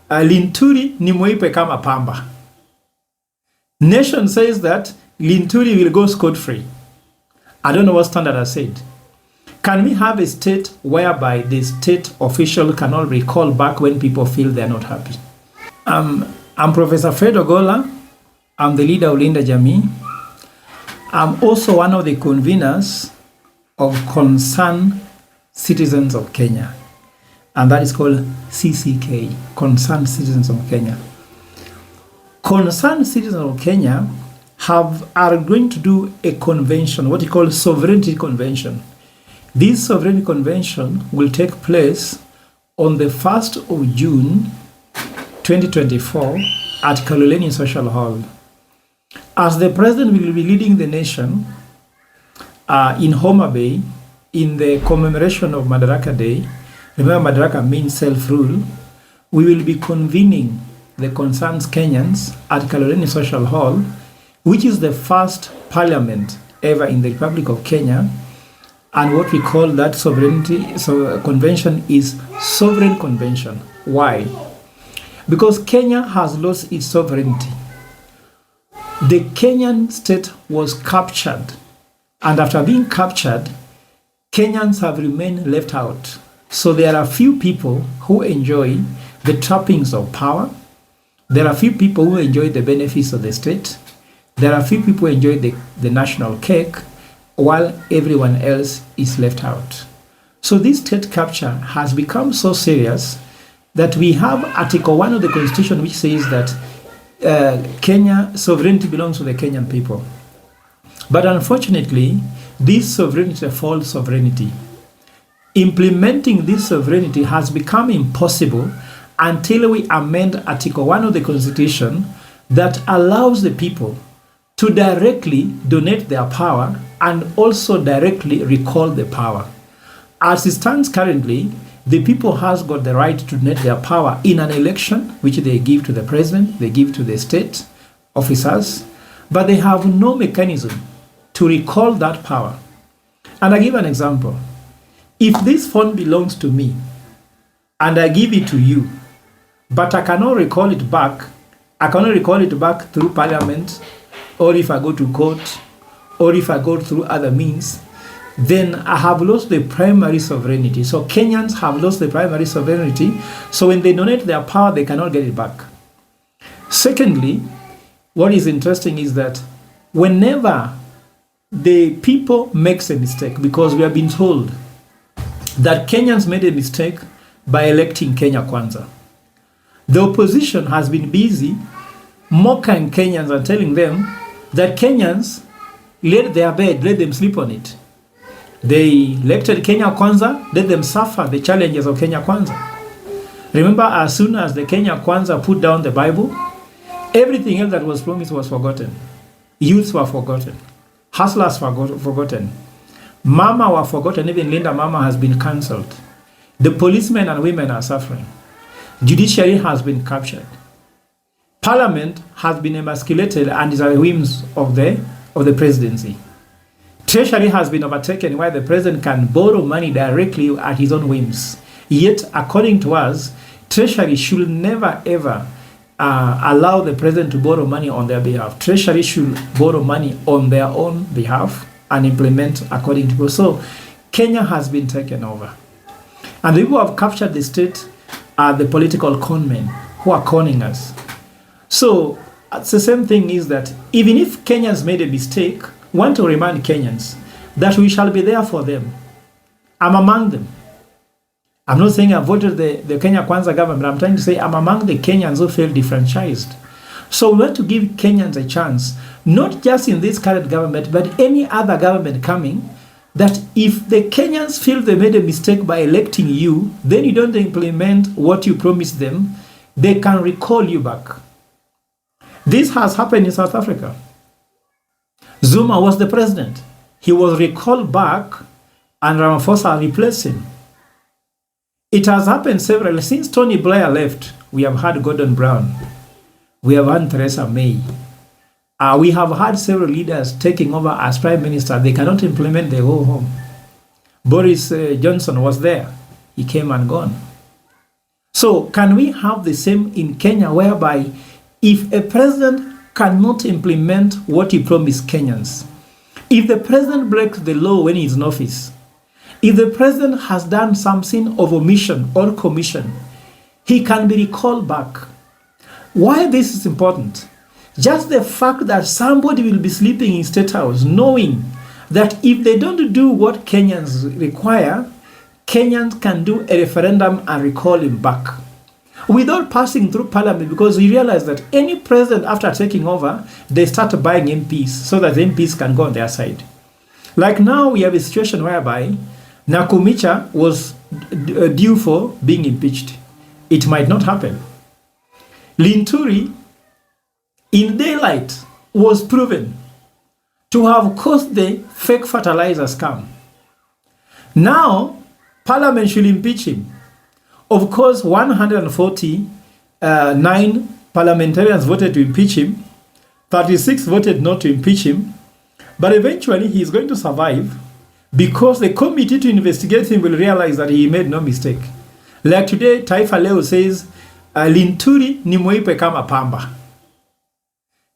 Linturi ni mweupe kama pamba. Nation says that Linturi will go scot-free. I don't know what Standard has said. Can we have a state whereby the state official cannot recall back when people feel they're not happy? I'm Professor Fred Ogola. I'm the leader of Linda Jamii. I'm also one of the conveners of Concerned Citizens of Kenya. And that is called CCK, Concerned Citizens of Kenya. Concerned Citizens of Kenya are going to do a convention, what we call Sovereignty Convention. This Sovereignty Convention will take place on the 1st of June 2024 at Kaloleni Social Hall. As the President will be leading the nation in Homa Bay in the commemoration of Madaraka Day, remember Madaraka means self-rule, we will be convening the concerned Kenyans at Kaloleni Social Hall, which is the first parliament ever in the Republic of Kenya. And what we call that convention is Sovereign Convention. Why? Because Kenya has lost its sovereignty. The Kenyan state was captured, and after being captured, Kenyans have remained left out. So there are few people who enjoy the trappings of power. There are few people who enjoy the benefits of the state. There are few people who enjoy the national cake, while everyone else is left out. So this state capture has become so serious that we have Article 1 of the Constitution which says that Kenya sovereignty belongs to the Kenyan people. But unfortunately, this sovereignty is a false sovereignty. Implementing this sovereignty has become impossible until we amend Article 1 of the Constitution that allows the people to directly donate their power and also directly recall the power. As it stands currently, the people has got the right to donate their power in an election, which they give to the president, they give to the state officers, but they have no mechanism to recall that power. And I give an example. If this phone belongs to me and I give it to you, but I cannot recall it back, through parliament, or if I go to court, or if I go through other means, then I have lost the primary sovereignty. So Kenyans have lost the primary sovereignty. So when they donate their power, they cannot get it back. Secondly, what is interesting is that whenever the people makes a mistake, because we have been told that Kenyans made a mistake by electing Kenya Kwanza, the opposition has been busy mocking Kenyans and telling them that Kenyans let their bed, let them sleep on it. They elected Kenya Kwanza, let them suffer the challenges of Kenya Kwanza. Remember, as soon as the Kenya Kwanza put down the Bible, everything else that was promised was forgotten. Youths were forgotten. Hustlers were forgotten. Mama were forgotten. Even Linda Mama has been cancelled. The policemen and women are suffering. Judiciary has been captured. Parliament has been emasculated and is at the whims of the presidency. Treasury has been overtaken where the president can borrow money directly at his own whims. Yet, according to us, Treasury should never ever allow the president to borrow money on their behalf. Treasury should borrow money on their own behalf and implement according to. So, Kenya has been taken over. And the people who have captured the state are the political conmen who are conning us. So, it's the same thing is that even if Kenyans made a mistake, want to remind Kenyans that we shall be there for them. I'm among them. I'm not saying I voted the Kenya Kwanza government, but I'm trying to say I'm among the Kenyans who feel defranchised. So we want to give Kenyans a chance, not just in this current government, but any other government coming, that if the Kenyans feel they made a mistake by electing you, then you don't implement what you promised them, they can recall you back. This has happened in South Africa. Zuma was the president. He was recalled back and Ramaphosa replaced him. It has happened several. Since Tony Blair left, we have had Gordon Brown. We have had Theresa May. We have had several leaders taking over as prime minister. They cannot implement the whole home. Boris Johnson was there. He came and gone. So can we have the same in Kenya, whereby if a president cannot implement what he promised Kenyans, if the president breaks the law when he's in office, if the president has done something of omission or commission, he can be recalled back. Why this is important? Just the fact that somebody will be sleeping in State House knowing that if they don't do what Kenyans require, Kenyans can do a referendum and recall him back without passing through parliament, because we realize that any president after taking over, they start buying MPs so that the MPs can go on their side. Like now we have a situation whereby Nakumicha was due for being impeached. It might not happen. Linturi, in daylight, was proven to have caused the fake fertilizer scam. Now, Parliament should impeach him. Of course, 149 parliamentarians voted to impeach him. 36 voted not to impeach him. But eventually, he is going to survive because the committee to investigate him will realize that he made no mistake. Like today, Taifa Leo says, Linturi ni mweupe kama pamba.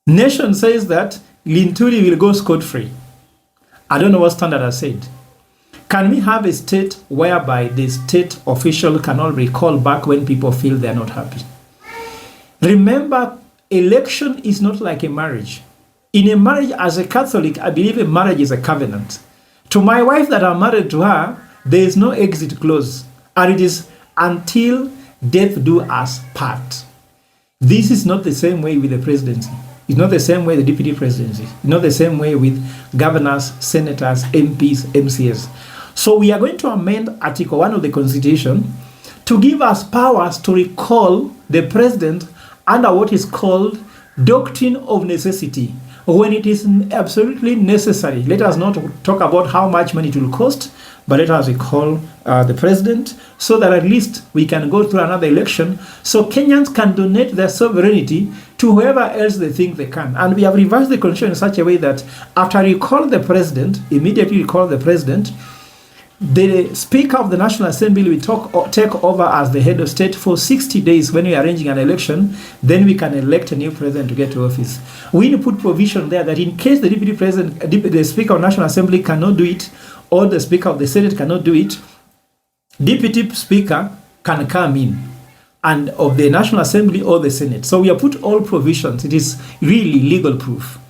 Nation says that Linturi will go scot-free. I don't know what Standard has said. Can we have a state whereby the state official cannot recall back when people feel they're not happy? Remember, election is not like a marriage. In a marriage, as a Catholic, I believe a marriage is a covenant. To my wife that I'm married to her, there is no exit clause. And it is until death do us part. This is not the same way with the presidency. It's not the same way the deputy presidency. It's not the same way with governors, senators, MPs, MCs. So we are going to amend Article 1 of the Constitution to give us powers to recall the president under what is called doctrine of necessity. When it is absolutely necessary, let us not talk about how much money it will cost, but let us recall the president so that at least we can go through another election so Kenyans can donate their sovereignty to whoever else they think they can. And we have revised the constitution in such a way that after recall the president, immediately recall the president, the Speaker of the National Assembly will take over as the head of state for 60 days when we are arranging an election. Then we can elect a new president to get to office. We need to put provision there that in case the deputy president, the Speaker of the National Assembly cannot do it, or the Speaker of the Senate cannot do it, Deputy Speaker can come in, and of the National Assembly or the Senate. So we have put all provisions. It is really legal proof.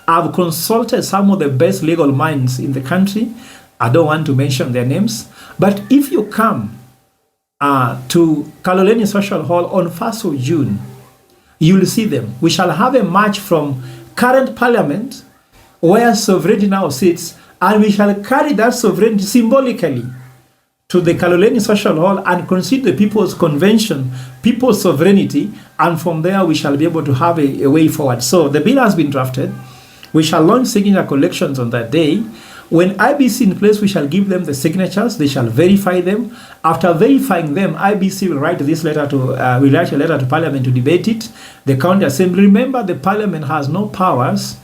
I've consulted some of the best legal minds in the country. I don't want to mention their names, but if you come to Kaloleni Social Hall on 1st of June, you will see them. We shall have a march from current parliament where sovereignty now sits, and we shall carry that sovereignty symbolically to the Kaloleni Social Hall and concede the People's Convention, people's sovereignty, and from there we shall be able to have a way forward. So the bill has been drafted. We shall launch signature collections on that day. When IBC in place, we shall give them the signatures. They shall verify them. After verifying them, IBC will write this letter to will write a letter to Parliament to debate it. The County Assembly. Remember, the Parliament has no powers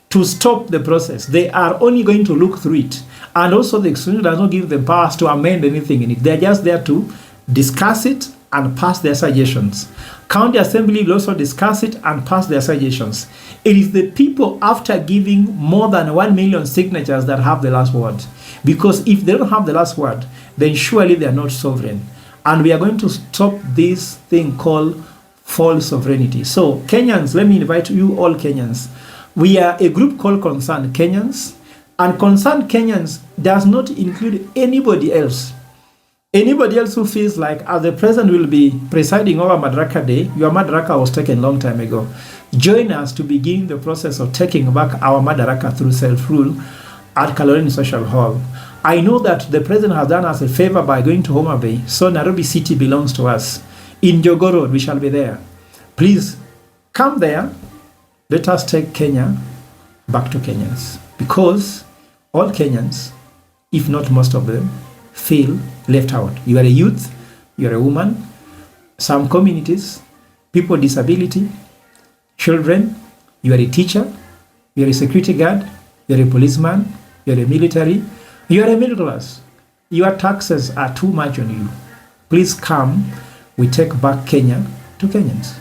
to stop the process. They are only going to look through it, and also the Constitution does not give them powers to amend anything in it. They are just there to discuss it and pass their suggestions. County Assembly will also discuss it and pass their suggestions. It is the people, after giving more than 1 million signatures, that have the last word. Because if they don't have the last word, then surely they are not sovereign. And we are going to stop this thing called false sovereignty. So Kenyans, let me invite you all Kenyans. We are a group called Concerned Kenyans. And Concerned Kenyans does not include anybody else. Anybody else who feels like, as the president will be presiding over Madaraka Day, your Madaraka was taken a long time ago. Join us to begin the process of taking back our Madaraka through self-rule at Kaloleni Social Hall. I know that the president has done us a favor by going to Homa Bay, so Nairobi City belongs to us. In Jogoo Road, we shall be there. Please come there. Let us take Kenya back to Kenyans. Because all Kenyans, if not most of them, feel left out. You are a youth, you are a woman, some communities, people with disability, children, you are a teacher, you are a security guard, you are a policeman, you are a military, you are a middle class. Your taxes are too much on you. Please come. we take back Kenya to Kenyans.